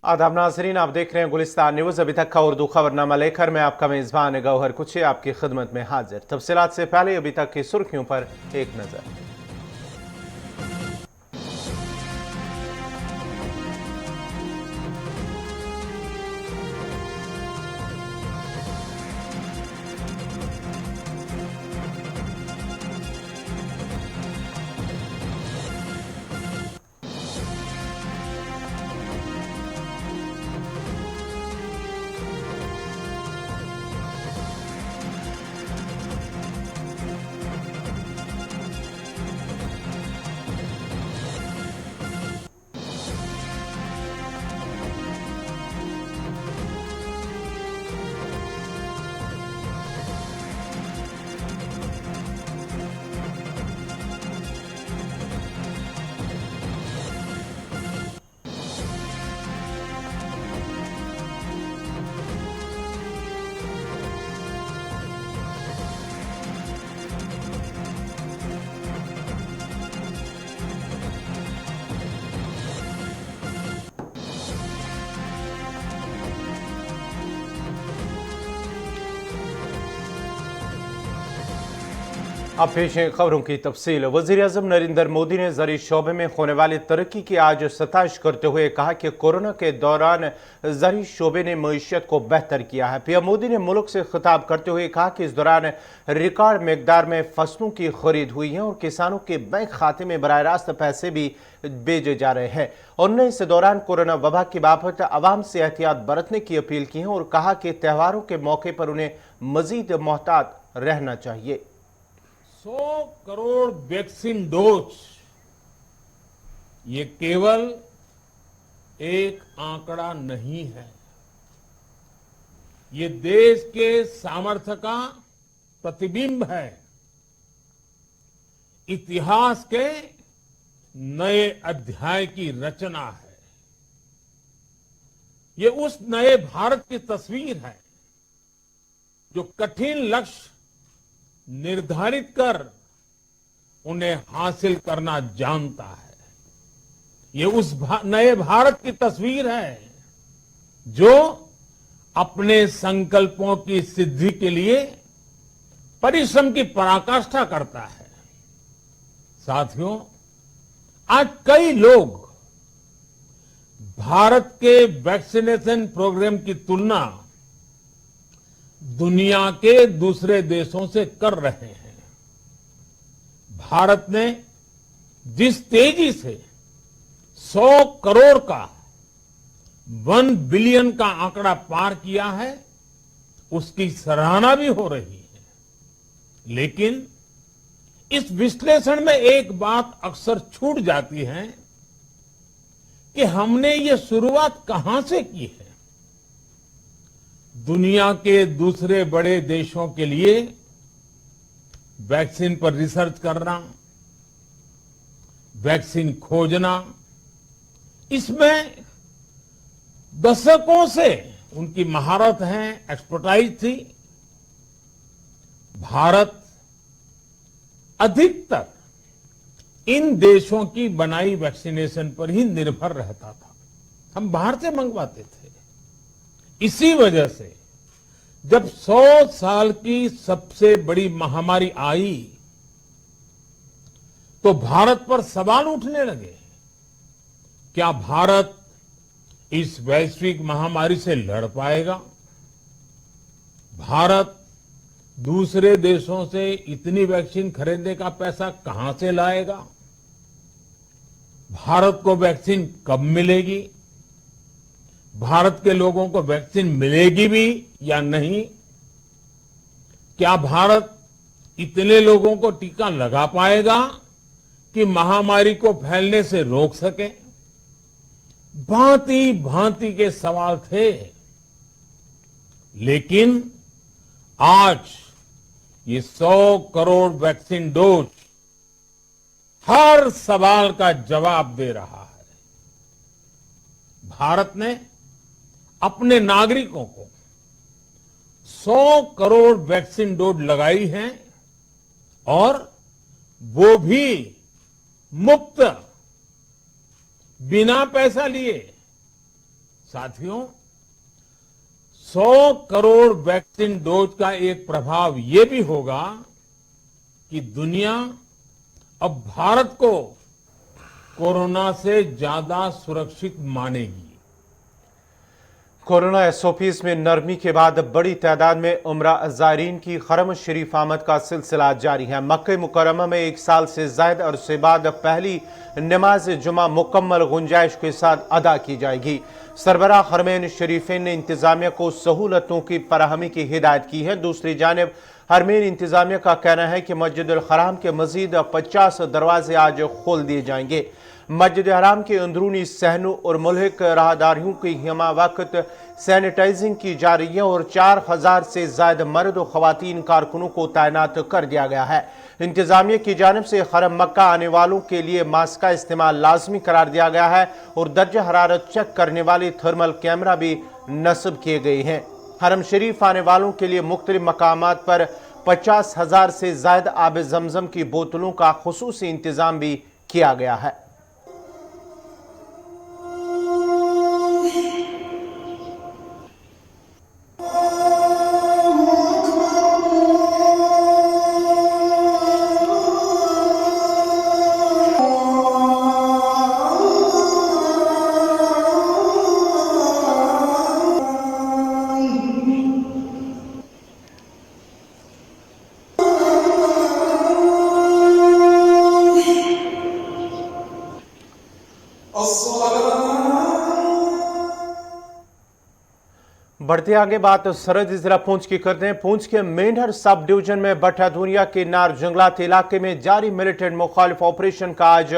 आदाब नाजरीन, आप देख रहे हैं गुलिस्तान न्यूज। अभी तक का उर्दू खबरनामा लेकर मैं आपका मेजबान गौहर कुछी आपकी खिदमत में हाजिर। तफसीलात से पहले अभी तक की सुर्खियों पर एक नजर। अब पेश है खबरों की तफसील। वज़ीर-ए-आज़म नरेंद्र मोदी ने ज़री शोबे में होने वाली तरक्की की आज सताइश करते हुए कहा कि कोरोना के दौरान ज़री शोबे ने मईशत को बेहतर किया है। पीएम मोदी ने मुल्क से खिताब करते हुए कहा कि इस दौरान रिकॉर्ड मकदार में फसलों की खरीद हुई है और किसानों के बैंक खाते में बराह रास्त पैसे भी भेजे जा रहे हैं। उन्होंने इस दौरान कोरोना वबा की बाबत आवाम से एहतियात बरतने की अपील की है और कहा कि त्योहारों के मौके पर उन्हें मजीद मोहतात रहना चाहिए। 100 करोड़ वैक्सीन डोज ये केवल एक आंकड़ा नहीं है, ये देश के सामर्थ्य का प्रतिबिंब है। इतिहास के नए अध्याय की रचना है। ये उस नए भारत की तस्वीर है जो कठिन लक्ष्य निर्धारित कर उन्हें हासिल करना जानता है। ये उस नए भारत की तस्वीर है जो अपने संकल्पों की सिद्धि के लिए परिश्रम की पराकाष्ठा करता है। साथियों, आज कई लोग भारत के वैक्सीनेशन प्रोग्राम की तुलना दुनिया के दूसरे देशों से कर रहे हैं। भारत ने जिस तेजी से 100 करोड़ का 1 बिलियन का आंकड़ा पार किया है, उसकी सराहना भी हो रही है। लेकिन इस विश्लेषण में एक बात अक्सर छूट जाती है कि हमने ये शुरुआत कहां से की है। दुनिया के दूसरे बड़े देशों के लिए वैक्सीन पर रिसर्च करना, वैक्सीन खोजना, इसमें दशकों से उनकी महारत है, एक्सपर्टाइज थी। भारत अधिकतर इन देशों की बनाई वैक्सीनेशन पर ही निर्भर रहता था। हम बाहर से मंगवाते थे। इसी वजह से जब 100 साल की सबसे बड़ी महामारी आई तो भारत पर सवाल उठने लगे। क्या भारत इस वैश्विक महामारी से लड़ पाएगा? भारत दूसरे देशों से इतनी वैक्सीन खरीदने का पैसा कहां से लाएगा? भारत को वैक्सीन कब मिलेगी? भारत के लोगों को वैक्सीन मिलेगी भी या नहीं? क्या भारत इतने लोगों को टीका लगा पाएगा कि महामारी को फैलने से रोक सके? भांति भांति के सवाल थे। लेकिन आज ये 100 करोड़ वैक्सीन डोज हर सवाल का जवाब दे रहा है। भारत ने अपने नागरिकों को 100 करोड़ वैक्सीन डोज लगाई हैं और वो भी मुफ्त, बिना पैसा लिए। साथियों, 100 करोड़ वैक्सीन डोज का एक प्रभाव ये भी होगा कि दुनिया अब भारत को कोरोना से ज्यादा सुरक्षित मानेगी। कोरोना एसओपीज में नरमी के बाद बड़ी तादाद में उम्रा ज़ायरीन की हरम शरीफ आमद का सिलसिला जारी है। मक्के मुकरमा में 1 साल से ज्यादा अरसे बाद पहली नमाज जुमा मुकम्मल गुंजाइश के साथ अदा की जाएगी। सरबराह हरमैन शरीफैन ने इंतजामिया को सहूलतों की फराहमी की हिदायत की है। दूसरी जानिब हरमैन इंतजामिया का कहना है कि मस्जिद हराम के मजीद 50 दरवाजे आज खोल दिए जाएंगे। मस्जिद हराम के अंदरूनी सहनों और मुल्हिक राहदारियों की हमा वक्त सैनिटाइजिंग की जा रही है और 4000 से ज्यादा मर्द और खवातीन कारकुनों को तैनात कर दिया गया है। इंतजामिया की जानिब से हरम मक्का आने वालों के लिए मास्क का इस्तेमाल लाजमी करार दिया गया है और दर्जा हरारत चेक करने वाले थर्मल कैमरा भी नस्ब किए गए हैं। हरम शरीफ आने वालों के लिए मुख्तलिफ मकामात पर 50,000 से ज्यादा आब जमजम की बोतलों का खुसूसी इंतजाम भी किया गया है। बढ़ते आगे बात सरहद जिला पूंछ की करते हैं। पूंछ के मेंढर सब डिवीजन में भट्टा धुनिया के नार जंगलात इलाके में जारी मिलिटेंट मुखालिफ ऑपरेशन का आज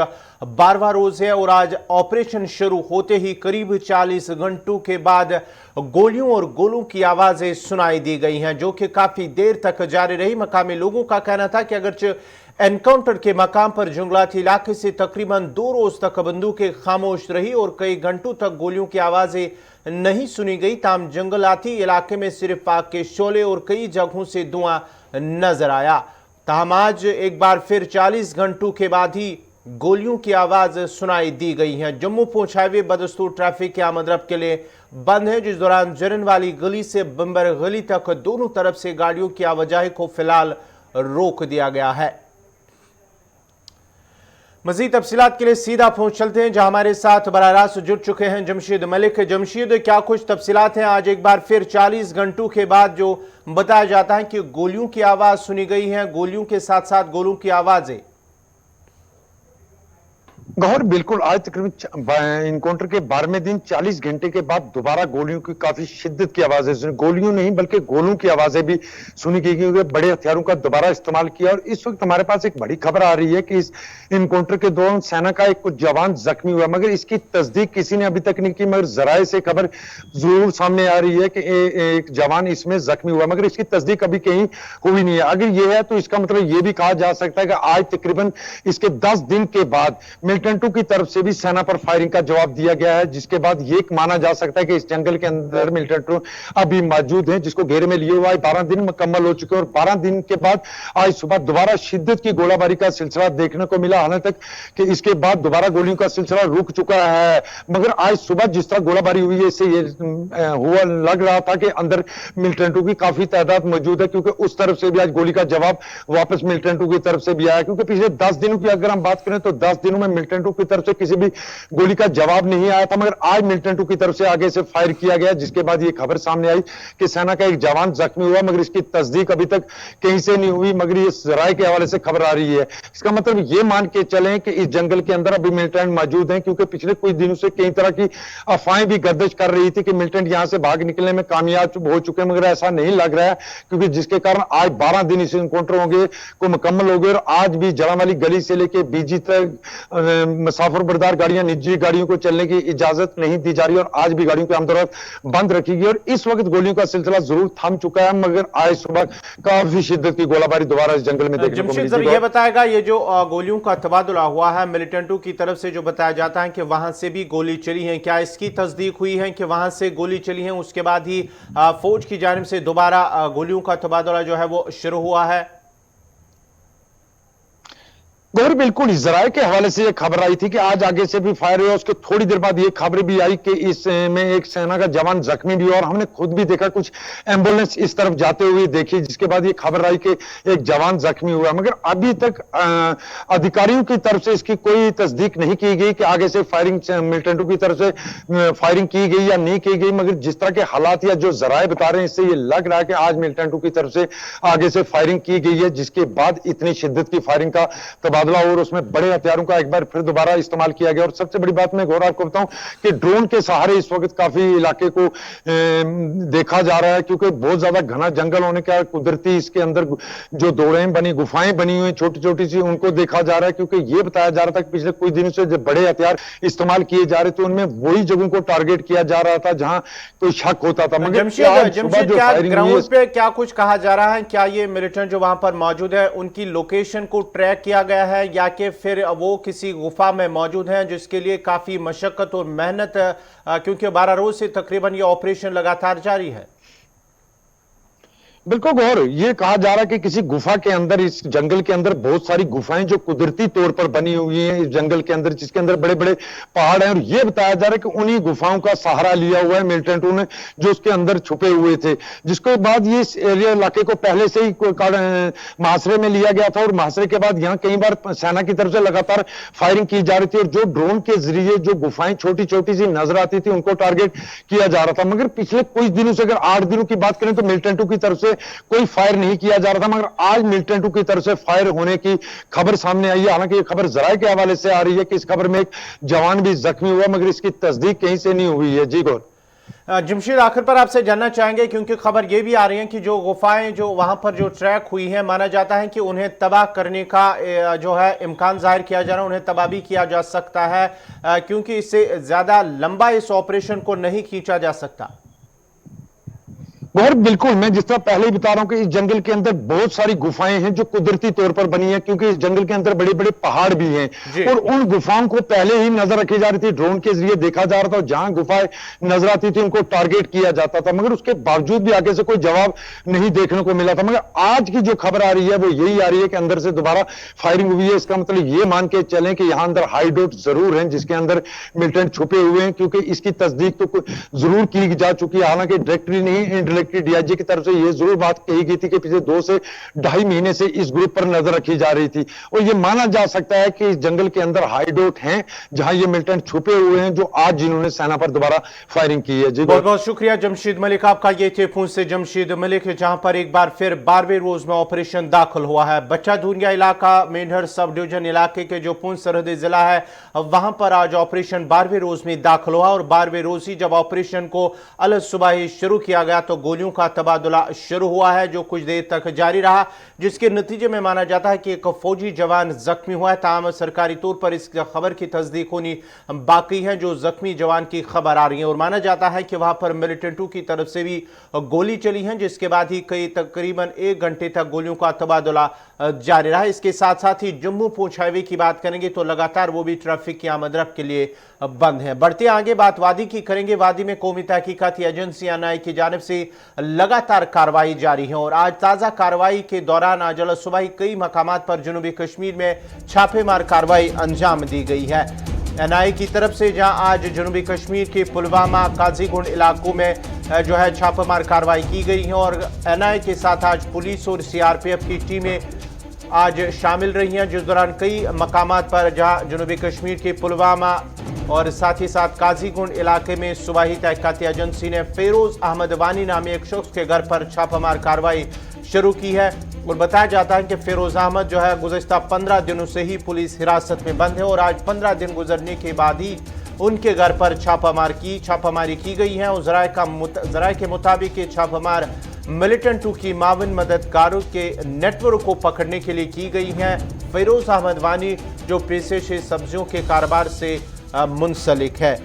12वां रोज है और आज ऑपरेशन शुरू होते ही करीब 40 घंटों के बाद गोलियों और गोलों की आवाजें सुनाई दी गई हैं, जो कि काफी देर तक जारी रही। मकामी लोगों का कहना था कि अगरचे एनकाउंटर के मकाम पर जंगलाती इलाके से तकरीबन 2 रोज तक बंदूकें खामोश रही और कई घंटों तक गोलियों की आवाजें नहीं सुनी गई। ताम जंगलाती इलाके में सिर्फ आग के शोले और कई जगहों से धुआं नजर आया। ताहम आज एक बार फिर 40 घंटों के बाद ही गोलियों की आवाज सुनाई दी गई है। जम्मू पूंछ हाईवे बदस्तूर ट्रैफिक के आमद के लिए बंद है, जिस दौरान जरन वाली गली से बंबर गली तक दोनों तरफ से गाड़ियों की आवाजाही को फिलहाल रोक दिया गया है। मजीद तफसीलात के लिए सीधा पहुंच चलते हैं, जहां हमारे साथ बराह रास्त जुड़ चुके हैं जमशीद मलिक। जमशीद, क्या कुछ तफसीलात हैं? आज एक बार फिर 40 घंटों के बाद जो बताया जाता है कि गोलियों की आवाज सुनी गई है, गोलियों के साथ साथ गोलों की आवाजें। गौर बिल्कुल, आज तकरीबन इनकाउंटर के 12वें दिन 40 घंटे के बाद दोबारा गोलियों की काफी शिद्दत की आवाजें सुनी। गोलियों नहीं बल्कि गोलों की आवाजें भी सुनी गई, क्योंकि बड़े हथियारों का दोबारा इस्तेमाल किया। और इस वक्त हमारे पास एक बड़ी खबर आ रही है कि इस इनकाउंटर के दौरान सेना का एक कुछ जवान जख्मी हुआ, मगर इसकी तस्दीक किसी ने अभी तक नहीं की। मगर जराए से खबर जरूर सामने आ रही है कि एक जवान इसमें जख्मी हुआ, मगर इसकी तस्दीक अभी कहीं हुई नहीं है। अगर यह है तो इसका मतलब यह भी कहा जा सकता है कि आज तकरीबन इसके 10 दिन के बाद मिलिटेंटों की तरफ से भी सेना पर फायरिंग का जवाब दिया गया है, जिसके बाद यह माना जा सकता है कि इस जंगल के अंदर मिलिटेंटों अभी मौजूद हैं, जिसको घेरे में लिए हुआ है। 12 दिन मुकम्मल हो चुके हैं और 12 दिन के बाद आज सुबह दोबारा शिद्दत की गोलाबारी का सिलसिला देखने को मिला। हालांकि कि इसके बाद दोबारा गोलियों का सिलसिला रुक चुका है, मगर आज सुबह जिस तरह गोलाबारी हुई है, इससे यह हुआ लग रहा था कि अंदर मिलिटेंटों की काफी तादाद मौजूद है, क्योंकि उस तरफ से भी आज गोली का जवाब वापस मिलिटेंटों की तरफ से भी आया। क्योंकि पिछले 10 दिनों की अगर हम बात करें तो 10 दिनों में मिलिटेंटों की तरफ से किसी भी गोली का जवाब नहीं आया था, मगर आज मिलिटेंटों की तरफ से आगे से फायर किया गया, जिसके बाद यह खबर सामने आई कि सेना का एक जवान जख्मी हुआ, मगर इसकी तस्दीक अभी तक कहीं से नहीं हुई। मगर ये जराए के हवाले से खबर आ रही है। इसका मतलब ये मान के चलें कि इस जंगल के अंदर अभी मिलिटेंट मौजूद हैं, क्योंकि पिछले कुछ दिनों से कई तरह की अफवाहें भी गर्दिश कर रही थी कि मिलिटेंट यहां से भाग निकलने में कामयाब हो चुके हैं, मगर ऐसा नहीं लग रहा है, क्योंकि जिसके कारण आज 12 दिन इस इनकाउंटर होंगे को मुकम्मल हो गए और आज भी जड़ावाली गली से लेकर बीजी तक मुसाफिर बरदार गाड़ियां, निजी गाड़ियों को चलने की इजाजत नहीं दी जा रही और आज भी गाड़ियों की आमदोरफ्त बंद रखी गई। और इस वक्त गोलियों का सिलसिला जरूर थम चुका है, मगर आज सुबह काफी शिद्दत की गोलाबारी दोबारा इस जंगल में देखने को मिली। ये बताएगा, ये जो गोलियों का तबादला हुआ है मिलिटेंटों की तरफ से, जो बताया जाता है कि वहां से भी गोली चली है, क्या इसकी तस्दीक हुई है कि वहां से गोली चली है, उसके बाद ही फौज की जानिब से दोबारा गोलियों का तबादला जो है वो शुरू हुआ है? गौर बिल्कुल इजराइल के हवाले से ये खबर आई थी कि आज आगे से भी फायर हुआ। उसके थोड़ी देर बाद ये खबर भी आई कि इसमें एक सेना का जवान जख्मी भी हुआ और हमने खुद भी देखा, कुछ एम्बुलेंस इस तरफ जाते हुए देखी, जिसके बाद ये खबर आई कि एक जवान जख्मी हुआ। मगर अभी तक अधिकारियों की तरफ से इसकी कोई तस्दीक नहीं की गई कि आगे से फायरिंग मिलिटेंटों की तरफ से फायरिंग की गई या नहीं की गई। मगर जिस तरह के हालात या जो जराए बता रहे हैं, इससे ये लग रहा है कि आज मिलिटेंटों की तरफ से आगे से फायरिंग की गई है, जिसके बाद इतनी शिद्दत की फायरिंग का तबादला और उसमें बड़े हथियारों का एक बार फिर दोबारा इस्तेमाल किया गया। और सबसे बड़ी बात मैं गौरव आपको बताऊं कि ड्रोन के सहारे इस वक्त काफी इलाके को देखा जा रहा है, क्योंकि बहुत ज्यादा घना जंगल होने का कुदरती इसके अंदर जो दौड़ें बनी, गुफाएं बनी हुई छोटी छोटी सी, उनको देखा जा रहा है। क्योंकि यह बताया जा रहा था कि पिछले कुछ दिनों से जब बड़े हथियार इस्तेमाल किए जा रहे थे, उनमें वही जगहों को टारगेट किया जा रहा था जहां कोई शक होता था। मगर जमशेद क्या ग्राउंड पे क्या कुछ कहा जा रहा है? क्या ये मिलिटेंट जो वहां पर मौजूद है उनकी लोकेशन को ट्रैक किया गया है, या कि फिर वो किसी गुफा में मौजूद हैं जिसके लिए काफी मशक्कत और मेहनत, क्योंकि 12 रोज से तकरीबन ये ऑपरेशन लगातार जारी है? बिल्कुल गौर, ये कहा जा रहा है कि किसी गुफा के अंदर, इस जंगल के अंदर बहुत सारी गुफाएं जो कुदरती तौर पर बनी हुई हैं इस जंगल के अंदर, जिसके अंदर बड़े बड़े पहाड़ हैं। और ये बताया जा रहा है कि उन्हीं गुफाओं का सहारा लिया हुआ है मिलिटेंटों ने, जो उसके अंदर छुपे हुए थे। जिसके बाद ये एरिया इलाके को पहले से ही मुहासरे में लिया गया था और मुहासरे के बाद यहाँ कई बार सेना की तरफ से लगातार फायरिंग की जा रही थी। और जो ड्रोन के जरिए जो गुफाएं छोटी छोटी सी नजर आती थी, उनको टारगेट किया जा रहा था। मगर पिछले कुछ दिनों से, अगर 8 दिनों की बात करें, तो मिलिटेंटों की तरफ से कोई फायर नहीं किया जा रहा था। मगर आज मिलिटेंटों की तरफ से फायर होने की खबर सामने आई है। हालांकि ये खबर जराये के हवाले से आ रही है कि इस खबर में एक जवान भी जख्मी हुआ, मगर इसकी तस्दीक कहीं से नहीं हुई है। जी गौर। जमशेद, आखिर पर आपसे जानना चाहेंगे, क्योंकि खबर यह भी आ रही है कि जो गुफाएं जो वहां पर जो ट्रैक हुई हैं, माना जाता है कि उन्हें तबाह करने का जो है इम्कान जाहिर किया जा रहा है, उन्हें तबाह भी किया जा सकता है, क्योंकि इससे ज्यादा लंबा इस ऑपरेशन को नहीं खींचा जा सकता। और बिल्कुल, मैं जिस तरह पहले ही बता रहा हूं कि इस जंगल के अंदर बहुत सारी गुफाएं हैं जो कुदरती तौर पर बनी है, क्योंकि इस जंगल के अंदर बड़े बड़े पहाड़ भी हैं। और उन गुफाओं को पहले ही नजर रखी जा रही थी, ड्रोन के जरिए देखा जा रहा था, जहां गुफाएं नजर आती थी उनको टारगेट किया जाता था। मगर उसके बावजूद भी आगे से कोई जवाब नहीं देखने को मिला था। मगर आज की जो खबर आ रही है वो यही आ रही है कि अंदर से दोबारा फायरिंग हुई है। इसका मतलब ये मान के चलें कि यहां अंदर हाईडोट जरूर है, जिसके अंदर मिलिटेंट छुपे हुए हैं, क्योंकि इसकी तस्दीक तो जरूर की जा चुकी है। हालांकि डायरेक्टली नहीं, इनडायरेक्टली डीआईजी की तरफ से यह जरूर बात कही गई थी कि पिछले 2 से 2.5 महीने से इस ग्रुप पर नजर रखी जा रही थी। और यह माना जा सकता है कि इस जंगल के अंदर हाईडोट हैं, जहां ये मिलिटेंट छुपे हुए हैं, जो आज जिन्होंने सेना पर दोबारा फायरिंग की है। जी बहुत बहुत शुक्रिया जमशेद मलिक आपका। ये थे पूंछ से जमशेद मलिक, जहां पर एक बार फिर 12वें रोज में ऑपरेशन दाखिल हुआ है। बच्चा धूनिया इलाका, मेंढर सब डिवीजन इलाके के जो पूंछ सरहदी जिला है, वहां पर आज ऑपरेशन 12वें रोज में दाखिल हुआ। और 12वें रोज ही जब ऑपरेशन को अलग सुबह ही शुरू किया गया, तो गोलियों का तबादला शुरू हुआ है, जो कुछ देर तक जारी रहा, जिसके नतीजे में माना जाता है कि एक फौजी जवान जख्मी हुआ है। ताहम सरकारी तौर पर इस खबर की तस्दीक होनी बाकी है, जो जख्मी जवान की खबर आ रही है। और माना जाता है कि वहां पर मिलिटेंटों की तरफ से भी गोली चली है, जिसके बाद ही कई तकरीबन 1 घंटे तक गोलियों का तबादला जारी रहा। इसके साथ साथ ही जम्मू पूंछ हाईवे की बात करेंगे तो लगातार वो भी ट्रैफिक की आमदरफ्त के लिए बंद है। बढ़ते आगे बात वादी की करेंगे। वादी में कौमी तहकीकाती एजेंसी एनआईए की जानिब से लगातार कार्रवाई जारी है। और आज ताजा कार्रवाई के दौरान आज सुबह ही कई मकामात पर जनूबी कश्मीर में छापेमार कार्रवाई अंजाम दी गई है एनआईए की तरफ से, जहां आज जनूबी कश्मीर के पुलवामा, काजीगुंड इलाकों में जो है छापेमार कार्रवाई की गई है। और एनआईए के साथ आज पुलिस और सीआरपीएफ की टीमें आज शामिल रही हैं, जिस दौरान कई मकामात पर जहां जनूबी कश्मीर के पुलवामा और साथ ही साथ काजीगुंड इलाके में सुबह तहकीकाती एजेंसी ने फेरोज अहमद वानी नामी एक शख्स के घर पर छापामार कार्रवाई शुरू की है। और बताया जाता है कि फेरोज अहमद जो है गुज़िश्ता 15 दिनों से ही पुलिस हिरासत में बंद है, और आज 15 दिन गुजरने के बाद ही उनके घर पर छापामारी की गई है। और जराये के मुताबिक ये छापामार मिलिटेंटों की मावन मददगारों के नेटवर्क को पकड़ने के लिए की गई हैं। फेरोज अहमद वानी जो पेशे से सब्जियों के कारोबार से मुंसलिक है।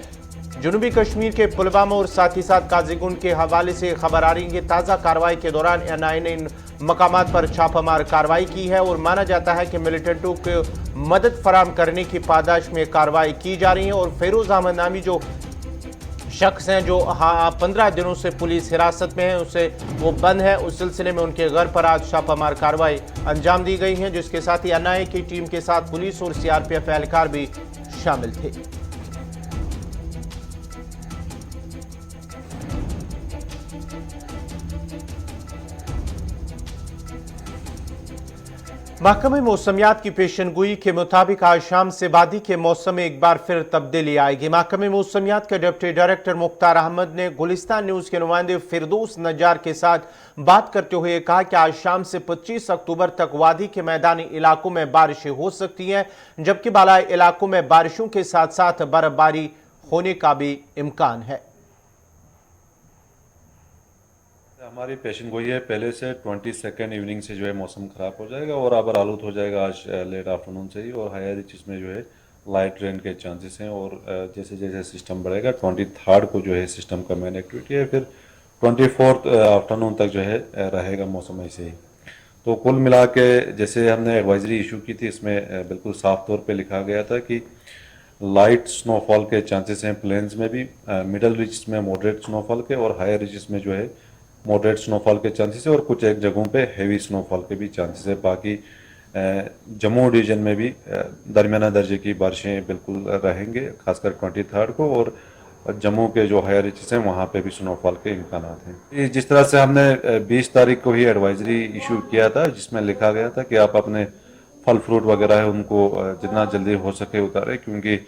जनूबी कश्मीर के पुलवामा और साथ ही साथ काजीगुंड के हवाले से खबर आ रही है कि ताज़ा कार्रवाई के दौरान एनआईए ने इन मकामात पर छापामार कार्रवाई की है। और माना जाता है कि मिलिटेंटों को मदद फराहम करने की पादाश में कार्रवाई की जा रही है। और फेरोज अहमद नामी जो शख्स हैं जो 15 दिनों से पुलिस हिरासत में है, उसे वो बंद है। उस सिलसिले में उनके घर पर आज छापामार कार्रवाई अंजाम दी गई है, जिसके साथ ही एनआईए की टीम के साथ पुलिस और सीआरपीएफ एहलकार भी शामिल थे। महकमे मौसमियात की पेशनगोई के मुताबिक आज शाम से वादी के मौसम में एक बार फिर तब्दीली आएगी। महकमे मौसमियात के डिप्टी डायरेक्टर मुख्तार अहमद ने गुलिस्तान न्यूज के नुमाइंदे फिरदौस नज्जार के साथ बात करते हुए कहा कि आज शाम से 25 अक्टूबर तक वादी के मैदानी इलाकों में बारिशें हो सकती हैं, जबकि बालाई इलाकों में बारिशों के साथ साथ बर्फबारी होने का भी इम्कान है। हमारी पेशन गोई है पहले से 22 इवनिंग से जो है मौसम ख़राब हो जाएगा और आबर आलूद हो जाएगा आज लेट आफ्टरनून से ही, और हायर रिचेस में जो है लाइट रेन के चांसेस हैं। और जैसे जैसे सिस्टम बढ़ेगा 23 को जो है सिस्टम का मेन एक्टिविटी है, फिर 24 आफ्टरनून तक जो है रहेगा मौसम ऐसे ही। तो कुल मिला के जैसे हमने एडवाइजरी इशू की थी, इसमें बिल्कुल साफ तौर पर लिखा गया था कि लाइट स्नोफॉल के चांसेस हैं प्लेन्स में भी, मिडल रिचेस में मॉडरेट स्नोफॉल के, और हायर रिचेस में जो है मॉडरेट स्नोफॉल के चांसेस है, और कुछ एक जगहों पे हेवी स्नोफॉल के भी चांसेस है। बाकी जम्मू डिवीजन में भी दरमियाना दर्जे की बारिशें बिल्कुल रहेंगे, खासकर 23 को, और जम्मू के जो हायर रिचेस हैं वहाँ पे भी स्नोफॉल के इम्कान हैं। जिस तरह से हमने 20 तारीख को ही एडवाइजरी इशू किया था, जिसमें लिखा गया था कि आप अपने फल फ्रूट वगैरह है उनको जितना जल्दी हो सके उतारें, क्योंकि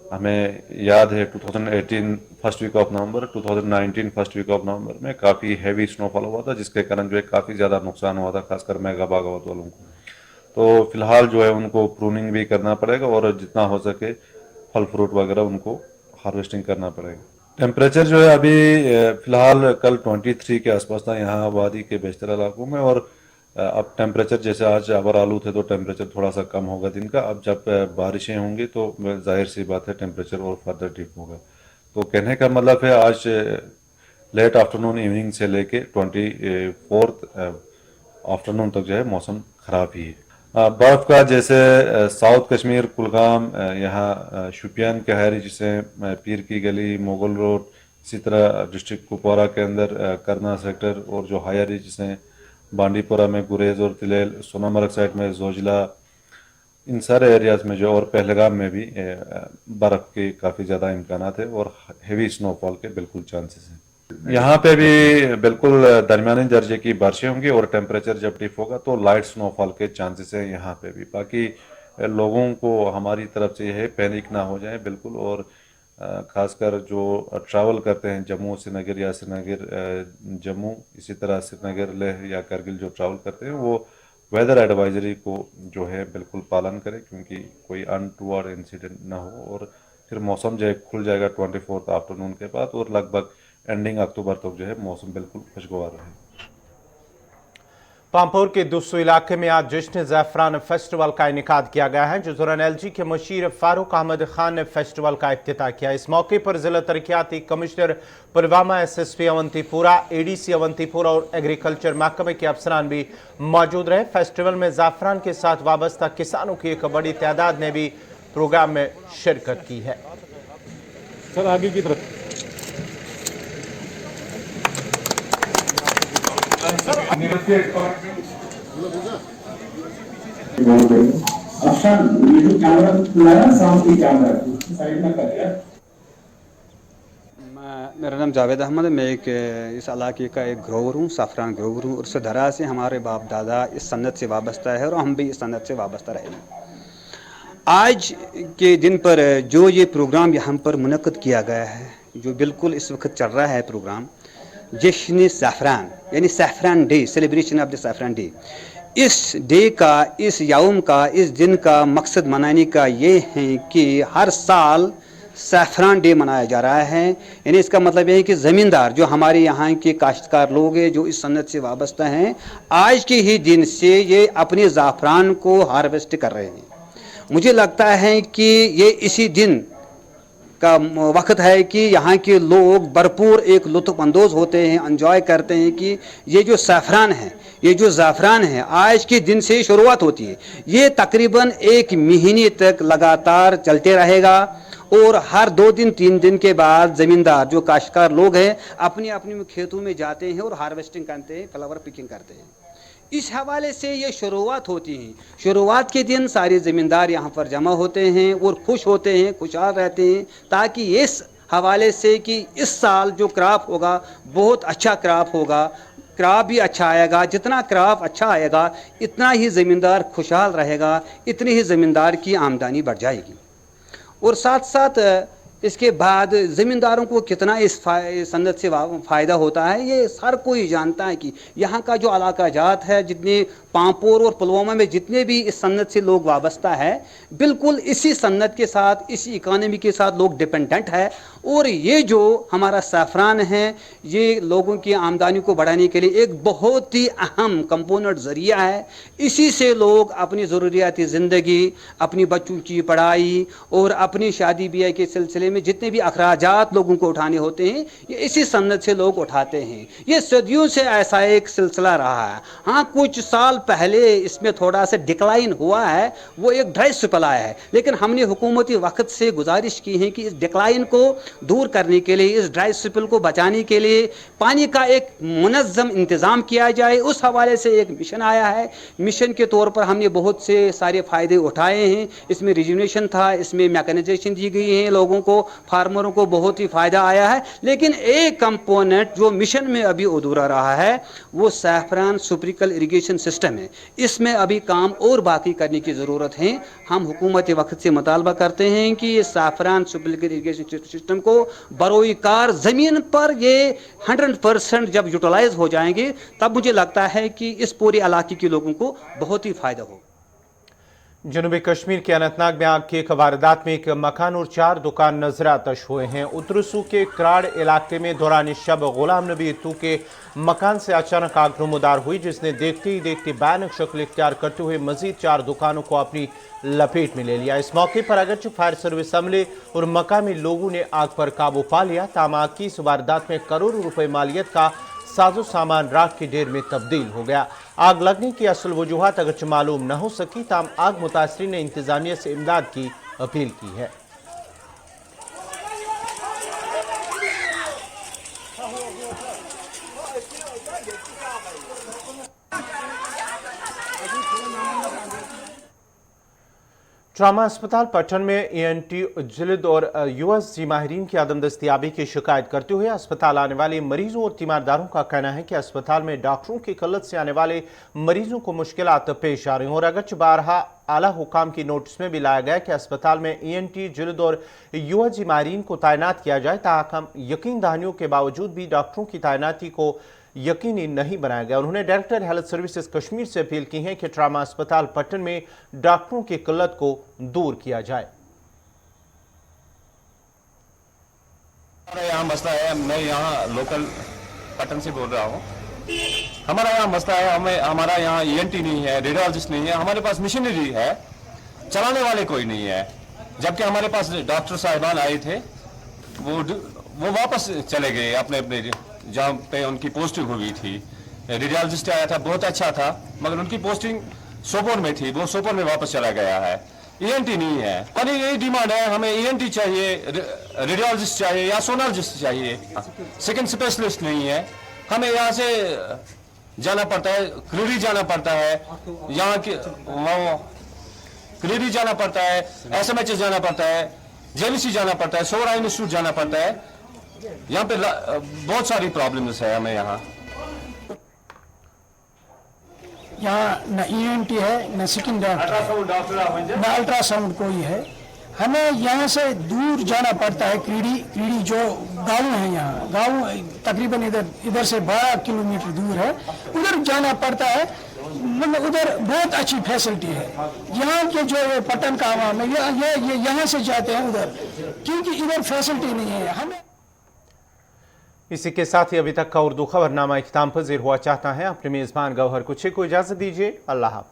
हमें याद है 2018 first week of November, 2019 first week of November में काफ़ी हैवी स्नोफॉल हुआ था, जिसके कारण जो है काफ़ी ज़्यादा नुकसान हुआ था, खासकर मेगा बागावत वालों को। तो फिलहाल जो है उनको प्रूनिंग भी करना पड़ेगा और जितना हो सके फल फ्रूट वगैरह उनको हार्वेस्टिंग करना पड़ेगा। टेम्परेचर जो है अभी फिलहाल कल 23 के आसपास था यहाँ वादी के बेशतर इलाकों में, और अब टेम्परेचर जैसे आज आबर आलू थे तो टेम्परेचर थोड़ा सा कम होगा दिन का। अब जब बारिशें होंगी तो जाहिर सी बात है टेम्परेचर और फर्दर डिप होगा। तो कहने का मतलब है आज लेट आफ्टरनून इवनिंग से लेके 24 आफ्टरनून तक जो है मौसम ख़राब ही है। बर्फ़ का जैसे साउथ कश्मीर, कुलगाम, यहाँ शुपियान के हायर जिसे पीर की गली, मुगल रोड, इसी तरह डिस्ट्रिक्ट कुपवारा के अंदर करना सेक्टर, और जो हायर जिसे बांडीपुरा में गुरेज और तिलेल, सोनामर्ग साइड में जोजिला, इन सारे एरियाज में जो, और पहलगाम में भी बर्फ़ के काफ़ी ज़्यादा इम्कान है और हेवी स्नोफॉल के बिल्कुल चांसेस हैं। यहाँ पे भी बिल्कुल दरमियाने दर्जे की बारिशें होंगी, और टेम्परेचर जब डिप होगा तो लाइट स्नोफॉल के चांसेस हैं यहाँ पे भी। बाकी लोगों को हमारी तरफ से यह है पैनिक ना हो जाए बिल्कुल, और खासकर जो ट्रैवल करते हैं जम्मू श्रीनगर या श्रीनगर जम्मू, इसी तरह श्रीनगर लेह या करगिल जो ट्रैवल करते हैं वो वेदर एडवाइजरी को जो है बिल्कुल पालन करें, क्योंकि कोई अनटूवर्ड इंसिडेंट ना हो। और फिर मौसम जो है खुल जाएगा 24 आफ्टरनून के बाद, और लगभग एंडिंग अक्टूबर तक जो है मौसम बिल्कुल खुशगवार रहे। पामपुर के दुस्सू इलाके में आज जश्न ज़ैफ़रान फेस्टिवल का इनेकाद किया गया है, जिस दौरान एलजी के मशीर फारूक अहमद खान ने फेस्टिवल का इफ्तिताह किया। इस मौके पर जिला तरक्याती commissioner Pulwama, SSP Awantipora, ADC Awantipora और एग्रीकल्चर महकमे के अफसरान भी मौजूद रहे। फेस्टिवल में ज़ैफ़रान के साथ वाबस्ता किसानों की एक बड़ी तादाद ने भी प्रोग्राम में शिरकत की है। सर आगे की तरफ मेरा नाम जावेद अहमद है। मैं एक इस इलाके का एक ग्रोवर हूँ, साफरान ग्रोवर हूँ, और उससे धरा से हमारे बाप दादा इस सन्नत से वाबस्ता है और हम भी इस सन्नत से वाबस्ता रहेंगे। आज के दिन पर जो ये प्रोग्राम यहाँ पर मुनक़्क़द किया गया है, जो बिल्कुल इस वक्त चल रहा है प्रोग्राम, जश्न ज़ैफ़रान यानी saffron day, celebration of the saffron day. इस डे का, इस यौम का, इस दिन का मकसद मनाने का ये है कि हर साल सैफ़रान डे मनाया जा रहा है। यानी इसका मतलब ये है कि ज़मींदार जो हमारे यहाँ के काश्तकार लोग हैं, जो इस सन्नत से वाबस्ता हैं, आज के ही दिन से ये अपने ज़ाफ़रान को हार्वेस्ट कर रहे हैं। मुझे लगता है कि ये इसी दिन का वक्त है कि यहाँ के लोग भरपूर एक लुत्फ़अंदोज़ होते हैं, एंजॉय करते हैं कि ये जो सैफ़रान है, ये जो ज़ाफ़रान है, आज के दिन से शुरुआत होती है। ये तकरीबन 1 महीने तक लगातार चलते रहेगा और हर 2 दिन 3 दिन के बाद ज़मींदार जो काश्तकार लोग हैं अपनी अपनी खेतों में जाते हैं और हार्वेस्टिंग करते हैं, फ्लावर पिकिंग करते हैं। इस हवाले से ये शुरुआत होती है। शुरुआत के दिन सारे ज़मींदार यहाँ पर जमा होते हैं और खुश होते हैं, खुशहाल रहते हैं, ताकि इस हवाले से कि इस साल जो क्रॉप होगा बहुत अच्छा क्रॉप होगा, क्रॉप भी अच्छा आएगा। जितना क्रॉप अच्छा आएगा इतना ही ज़मींदार खुशहाल रहेगा, इतनी ही ज़मींदार की आमदनी बढ़ जाएगी। और साथ साथ इसके बाद ज़मींदारों को कितना इस सनत से फ़ायदा होता है ये हर कोई जानता है कि यहाँ का जो इलाका जात है, जितने पांपोर और पुलवामा में जितने भी इस सन्नत से लोग वाबस्ता है, बिल्कुल इसी सन्नत के साथ, इसी इकानमी के साथ लोग डिपेंडेंट है। और ये जो हमारा सैफरान है ये लोगों की आमदनी को बढ़ाने के लिए एक बहुत ही अहम कंपोनेंट ज़रिया है। इसी से लोग अपनी ज़रूरियाती ज़िंदगी, अपनी बच्चों की पढ़ाई और अपनी शादी ब्याह के सिलसिले में जितने भी अखराजात लोगों को उठाने होते हैं ये इसी सन्नत से लोग उठाते हैं। ये सदियों से ऐसा एक सिलसिला रहा है। हाँ, कुछ साल पहले इसमें थोड़ा सा डिक्लाइन हुआ है, वो एक ड्राई स्पेल आया है, लेकिन हमने हुकूमती वक्त से गुजारिश की है कि इस डिक्लाइन को दूर करने के लिए, इस ड्राई स्पेल को बचाने के लिए पानी का एक मुनज़्ज़म इंतज़ाम किया जाए। उस हवाले से एक मिशन आया है। मिशन के तौर पर हमने बहुत से सारे फ़ायदे उठाए हैं। इसमें रिजुनेशन था, इसमें मैकेनाइजेशन दी गई है, लोगों को, फार्मरों को बहुत ही फ़ायदा आया है। लेकिन एक कंपोनेंट जो मिशन में अभी अधूरा रहा है वो सैफरान सुपरिकल इरिगेशन सिस्टम है। इसमें अभी काम और बाकी करने की ज़रूरत है। हम हुकूमत वक्त से मुतालबा करते हैं कि ये सैफरान सुपरिकल इरिगेशन सिस्टम को बरोई कार ज़मीन पर ये 100% जब यूटिलाइज हो जाएंगे तब मुझे लगता है कि इस पूरे इलाके के लोगों को बहुत ही फ़ायदा होगा। जनूबी कश्मीर के अनंतनाग में आग की एक वारदात में एक मकान और 4 दुकान नजर आतश हुए हैं। उत्तरसू के क्राड़ इलाके में दौरान शब गुलाम नबी इत्तू के मकान से अचानक आग नमूदार हुई, जिसने देखते ही देखते भयानक शक्ल इख्तियार करते हुए मजीद 4 दुकानों को अपनी लपेट में ले लिया। इस मौके पर अगरचे फायर सर्विस अमले और मकामी लोगों ने आग पर काबू पा लिया। ताम आग की इस वारदात में करोड़ों रुपए मालियत का साजो सामान राख के ढेर में तब्दील हो गया। आग लगने की असल वजूहात अगरचे मालूम न हो सकी, ताम आग मुतासरीन ने इंतजामिया से इमदाद की अपील की है। ट्रामा अस्पताल पटन में ENT जिल्द और USG माहिरीन की आदम दस्तियाबी की शिकायत करते हुए अस्पताल आने वाले मरीजों और तीमारदारों का कहना है कि अस्पताल में डॉक्टरों की किल्लत से आने वाले मरीजों को मुश्किलात पेश आ रही हैं। और अगरचे बारहा आला हुकाम की नोटिस में भी लाया गया कि अस्पताल में ENT जिल्द और USG माहिरीन को तैनात किया जाए, ताहम यकीन दहानियों के बावजूद भी डॉक्टरों की तैनाती को यकीनी नहीं बनाया गया। उन्होंने डायरेक्टर हेल्थ सर्विसेज कश्मीर से अपील की है कि ट्रामा अस्पताल पटन में डॉक्टरों की किल्लत को दूर किया जाए। हमारा यहाँ मसला है, मैं यहाँ लोकल पटन से बोल रहा हूँ। हमारा यहाँ मसला है, हमारा यहाँ ENT नहीं है, रेडियोलॉजिस्ट नहीं है, हमारे पास मशीनरी है, चलाने वाले कोई नहीं है। जबकि हमारे पास डॉक्टर साहिबान आए थे, वो वापस चले गए अपने अपने जहाँ पे उनकी पोस्टिंग हुई थी। रेडियोलॉजिस्ट आया था, बहुत अच्छा था, मगर उनकी पोस्टिंग सोपोर में थी, वो सोपोर में वापस चला गया है। ENT नहीं है। और यही डिमांड है, हमें ENT चाहिए, रेडियोलॉजिस्ट चाहिए या सोनोलॉजिस्ट चाहिए, सेकंड स्पेशलिस्ट नहीं है। हमें यहाँ से जाना पड़ता है, क्रीरी जाना पड़ता है, यहाँ के क्रीरी जाना पड़ता है, SMH जाना पड़ता है, JVC जाना पड़ता है, सोरा इंस्टीट्यूट जाना पड़ता है। यहाँ पे बहुत सारी प्रॉब्लम्स है हमें यहाँ न ENT है, न सेकंड डॉक्टर, न अल्ट्रासाउंड कोई है। हमें यहाँ से दूर जाना पड़ता है। क्रीडी जो गांव है, यहाँ गांव तकरीबन इधर से 12 किलोमीटर दूर है, उधर जाना पड़ता है। मतलब उधर बहुत अच्छी फैसिलिटी है। यहाँ के जो पटन का आवाम है ये यहाँ से जाते हैं उधर, क्योंकि इधर फैसिलिटी नहीं है। हमें इसी के साथ ही अभी तक का उर्दू खबरनामा इख्तिताम पज़ीर हुआ चाहता है। अपने मेज़बान गौहर कुछे को इजाज़त दीजिए। अल्लाह हाफ़िज़।